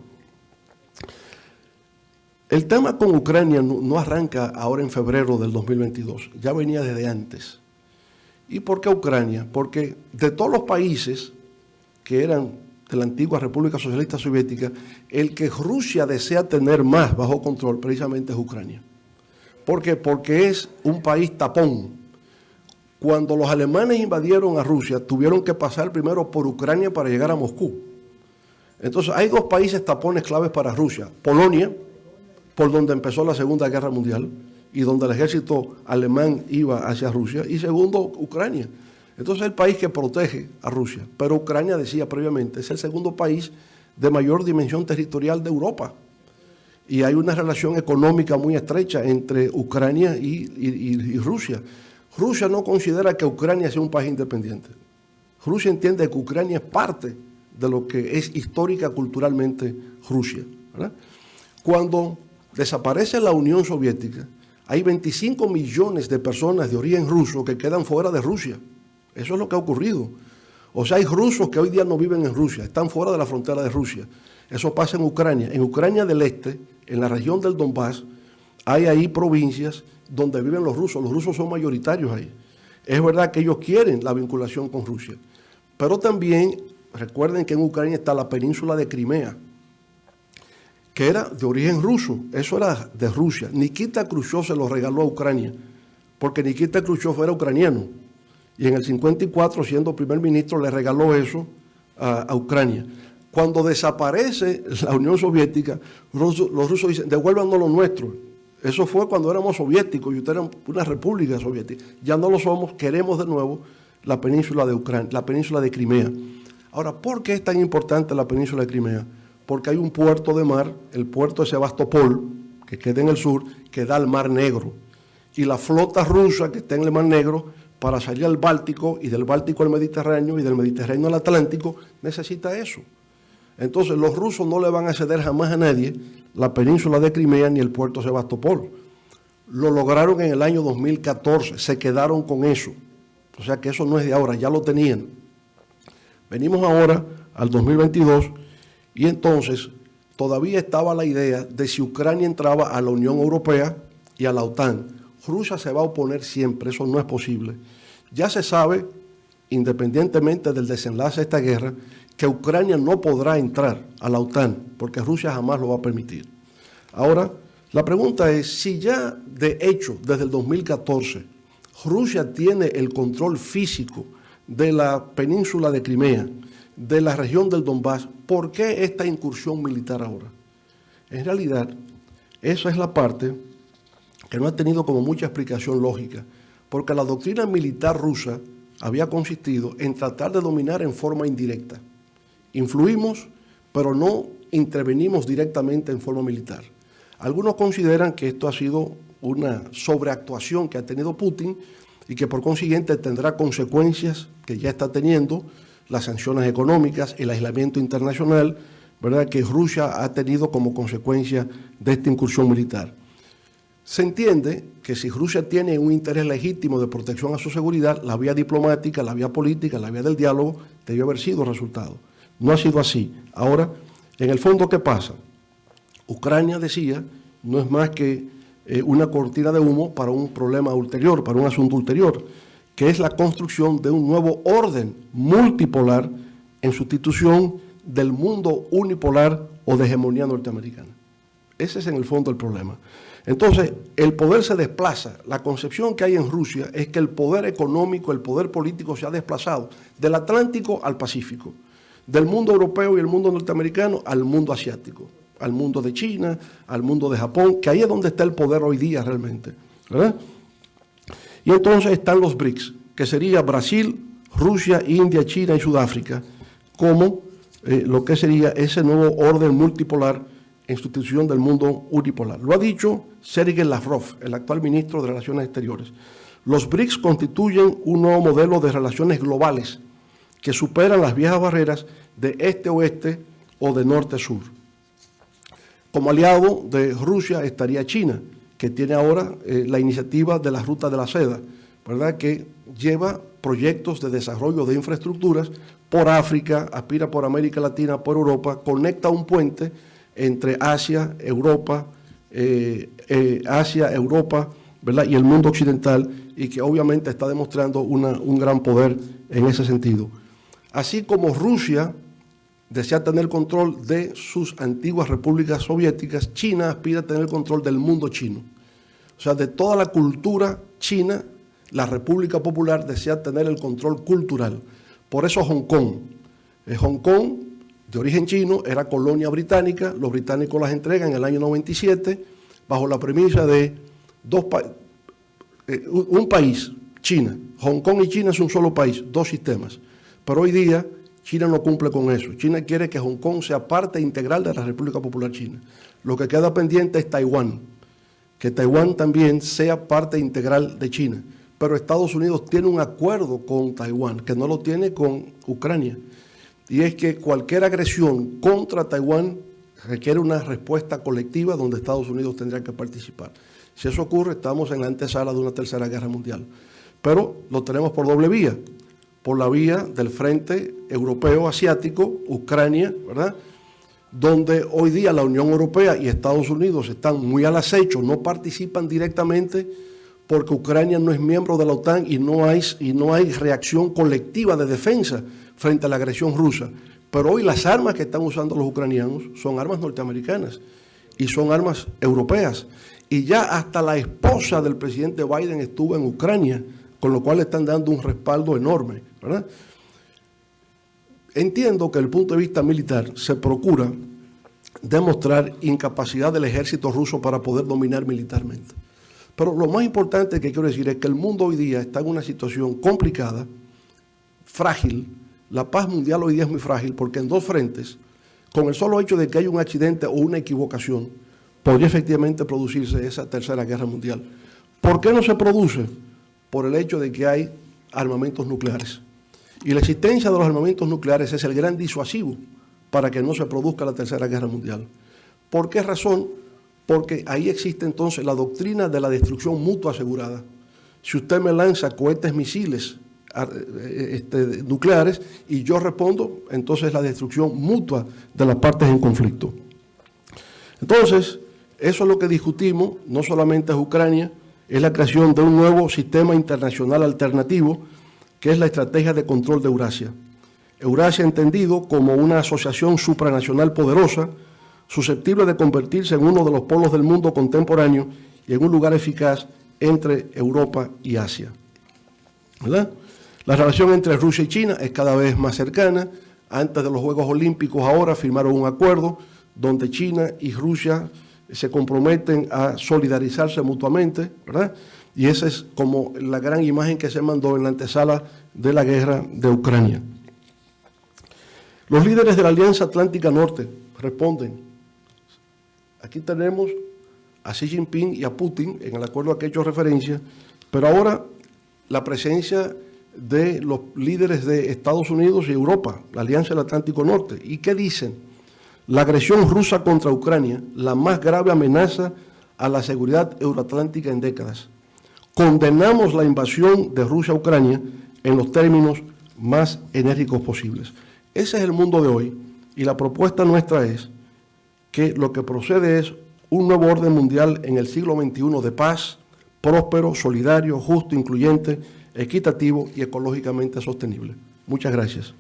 El tema con Ucrania no arranca ahora en febrero del 2022, ya venía desde antes. ¿Y por qué Ucrania? Porque de todos los países que eran de la antigua República Socialista Soviética, el que Rusia desea tener más bajo control precisamente es Ucrania. ¿Por qué? Porque es un país tapón. Cuando los alemanes invadieron a Rusia, tuvieron que pasar primero por Ucrania para llegar a Moscú. Entonces hay dos países tapones claves para Rusia. Polonia, por donde empezó la Segunda Guerra Mundial y donde el ejército alemán iba hacia Rusia. Y segundo, Ucrania. Entonces es el país que protege a Rusia. Pero Ucrania, decía previamente, es el segundo país de mayor dimensión territorial de Europa. Y hay una relación económica muy estrecha entre Ucrania y Rusia. Rusia no considera que Ucrania sea un país independiente. Rusia entiende que Ucrania es parte de lo que es histórica, culturalmente Rusia, ¿verdad? Cuando desaparece la Unión Soviética, hay 25 millones de personas de origen ruso que quedan fuera de Rusia. Eso es lo que ha ocurrido. O sea, hay rusos que hoy día no viven en Rusia, están fuera de la frontera de Rusia. Eso pasa en Ucrania. En Ucrania del Este, en la región del Donbass, hay ahí provincias donde viven los rusos son mayoritarios ahí. Es verdad que ellos quieren la vinculación con Rusia, pero también recuerden que en Ucrania está la península de Crimea, que era de origen ruso, eso era de Rusia. Nikita Khrushchev se lo regaló a Ucrania, porque Nikita Khrushchev era ucraniano, y en el 54, siendo primer ministro, le regaló eso a Ucrania. Cuando desaparece la Unión Soviética, los rusos dicen, devuélvanos lo nuestro. Eso fue cuando éramos soviéticos y ustedes eran una república soviética. Ya no lo somos, queremos de nuevo la península de Ucrania, la península de Crimea. Ahora, ¿por qué es tan importante la península de Crimea? Porque hay un puerto de mar, el puerto de Sebastopol, que queda en el sur, que da al Mar Negro. Y la flota rusa que está en el Mar Negro, para salir al Báltico y del Báltico al Mediterráneo y del Mediterráneo al Atlántico, necesita eso. Entonces los rusos no le van a ceder jamás a nadie la península de Crimea ni el puerto de Sebastopol. Lo lograron en el año 2014, se quedaron con eso. O sea que eso no es de ahora, ya lo tenían. Venimos ahora al 2022 y entonces todavía estaba la idea de si Ucrania entraba a la Unión Europea y a la OTAN. Rusia se va a oponer siempre, eso no es posible. Ya se sabe, independientemente del desenlace de esta guerra, que Ucrania no podrá entrar a la OTAN, porque Rusia jamás lo va a permitir. Ahora, La pregunta es, si ya de hecho desde el 2014 Rusia tiene el control físico de la península de Crimea, de la región del Donbass, ¿por qué esta incursión militar ahora? En realidad, esa es la parte que no ha tenido como mucha explicación lógica, porque la doctrina militar rusa había consistido en tratar de dominar en forma indirecta. Influimos, pero no intervenimos directamente en forma militar. Algunos consideran que esto ha sido una sobreactuación que ha tenido Putin y que por consiguiente tendrá consecuencias que ya está teniendo, las sanciones económicas, el aislamiento internacional, ¿verdad?, que Rusia ha tenido como consecuencia de esta incursión militar. Se entiende que si Rusia tiene un interés legítimo de protección a su seguridad, la vía diplomática, la vía política, la vía del diálogo debió haber sido resultado. No ha sido así. Ahora, en el fondo, ¿qué pasa? Ucrania, decía, no es más que una cortina de humo para un problema ulterior, para un asunto ulterior, que es la construcción de un nuevo orden multipolar en sustitución del mundo unipolar o de hegemonía norteamericana. Ese es en el fondo el problema. Entonces, el poder se desplaza. La concepción que hay en Rusia es que el poder económico, el poder político se ha desplazado del Atlántico al Pacífico, del mundo europeo y el mundo norteamericano al mundo asiático, al mundo de China, al mundo de Japón, que ahí es donde está el poder hoy día realmente, ¿verdad? Y entonces están los BRICS, que sería Brasil, Rusia, India, China y Sudáfrica, como lo que sería ese nuevo orden multipolar en sustitución del mundo unipolar. Lo ha dicho Sergei Lavrov, el actual ministro de Relaciones Exteriores. Los BRICS constituyen un nuevo modelo de relaciones globales que superan las viejas barreras de este-oeste o de norte-sur. Como aliado de Rusia estaría China, que tiene ahora la iniciativa de la Ruta de la Seda, ¿verdad?, que lleva proyectos de desarrollo de infraestructuras por África, aspira por América Latina, por Europa, conecta un puente entre Asia, Europa, ¿verdad?, y el mundo occidental, y que obviamente está demostrando un gran poder en ese sentido. Así como Rusia desea tener control de sus antiguas repúblicas soviéticas, China aspira a tener control del mundo chino. O sea, de toda la cultura china, la República Popular desea tener el control cultural. Por eso Hong Kong. Hong Kong, de origen chino, era colonia británica, los británicos las entregan en el año 97, bajo la premisa de un país, China. Hong Kong y China es un solo país, dos sistemas. Pero hoy día China no cumple con eso. China quiere que Hong Kong sea parte integral de la República Popular China. Lo que queda pendiente es Taiwán, que Taiwán también sea parte integral de China. Pero Estados Unidos tiene un acuerdo con Taiwán, que no lo tiene con Ucrania. Y es que cualquier agresión contra Taiwán requiere una respuesta colectiva donde Estados Unidos tendría que participar. Si eso ocurre, estamos en la antesala de una tercera guerra mundial. Pero lo tenemos por doble vía. Por la vía del frente europeo asiático, Ucrania, ¿verdad?, donde hoy día la Unión Europea y Estados Unidos están muy al acecho, no participan directamente porque Ucrania no es miembro de la OTAN y no hay reacción colectiva de defensa frente a la agresión rusa. Pero hoy las armas que están usando los ucranianos son armas norteamericanas y son armas europeas. Y ya hasta la esposa del presidente Biden estuvo en Ucrania, con lo cual le están dando un respaldo enorme, ¿verdad? Entiendo que desde el punto de vista militar se procura demostrar incapacidad del ejército ruso para poder dominar militarmente. Pero lo más importante que quiero decir es que el mundo hoy día está en una situación complicada, frágil. La paz mundial hoy día es muy frágil porque en dos frentes, con el solo hecho de que haya un accidente o una equivocación, podría efectivamente producirse esa tercera guerra mundial. ¿Por qué no se produce? Por el hecho de que hay armamentos nucleares. Y la existencia de los armamentos nucleares es el gran disuasivo para que no se produzca la tercera guerra mundial. ¿Por qué razón? Porque ahí existe entonces la doctrina de la destrucción mutua asegurada. Si usted me lanza cohetes misiles nucleares y yo respondo, entonces la destrucción mutua de las partes en conflicto. Entonces, eso es lo que discutimos, no solamente es Ucrania, es la creación de un nuevo sistema internacional alternativo, que es la estrategia de control de Eurasia. Eurasia entendido como una asociación supranacional poderosa, susceptible de convertirse en uno de los polos del mundo contemporáneo y en un lugar eficaz entre Europa y Asia, ¿verdad? La relación entre Rusia y China es cada vez más cercana. Antes de los Juegos Olímpicos ahora firmaron un acuerdo donde China y Rusia se comprometen a solidarizarse mutuamente, ¿verdad? Y esa es como la gran imagen que se mandó en la antesala de la guerra de Ucrania. Los líderes de la Alianza Atlántica Norte responden. Aquí tenemos a Xi Jinping y a Putin en el acuerdo a que he hecho referencia, pero ahora la presencia de los líderes de Estados Unidos y Europa, la Alianza del Atlántico Norte. ¿Y qué dicen? La agresión rusa contra Ucrania, la más grave amenaza a la seguridad euroatlántica en décadas. Condenamos la invasión de Rusia a Ucrania en los términos más enérgicos posibles. Ese es el mundo de hoy y la propuesta nuestra es que lo que procede es un nuevo orden mundial en el siglo XXI de paz, próspero, solidario, justo, incluyente, equitativo y ecológicamente sostenible. Muchas gracias.